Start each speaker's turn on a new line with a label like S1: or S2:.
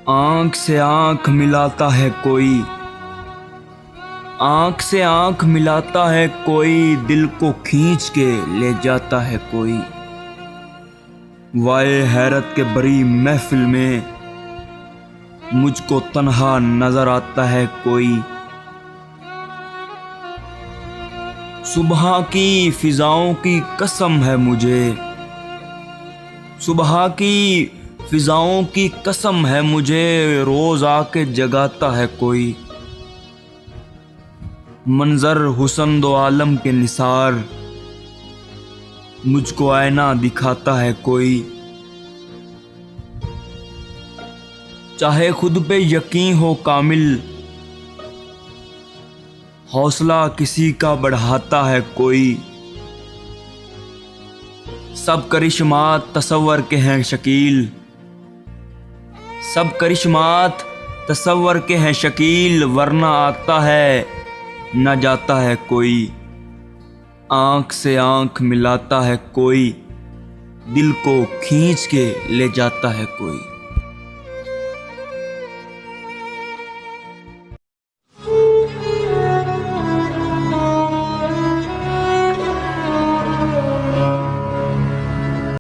S1: आंख से आंख मिलाता है कोई, आंख से आंख मिलाता है कोई, दिल को खींच के ले जाता है कोई। वाए हैरत के बड़ी महफिल में मुझको तन्हा नजर आता है कोई। सुबह की फिजाओं की कसम है मुझे, सुबह की फिजाओं की कसम है मुझे, रोज आके जगाता है कोई। मंजर हुस्न दो आलम के निसार मुझको आईना दिखाता है कोई। चाहे खुद पे यकीन हो कामिल, हौसला किसी का बढ़ाता है कोई। सब करिश्मात तसव्वुर के हैं शकील, सब करिश्मात तसव्वुर के हैं शकील, वरना आता है न जाता है कोई। आंख से आंख मिलाता है कोई, दिल को खींच के ले जाता है कोई।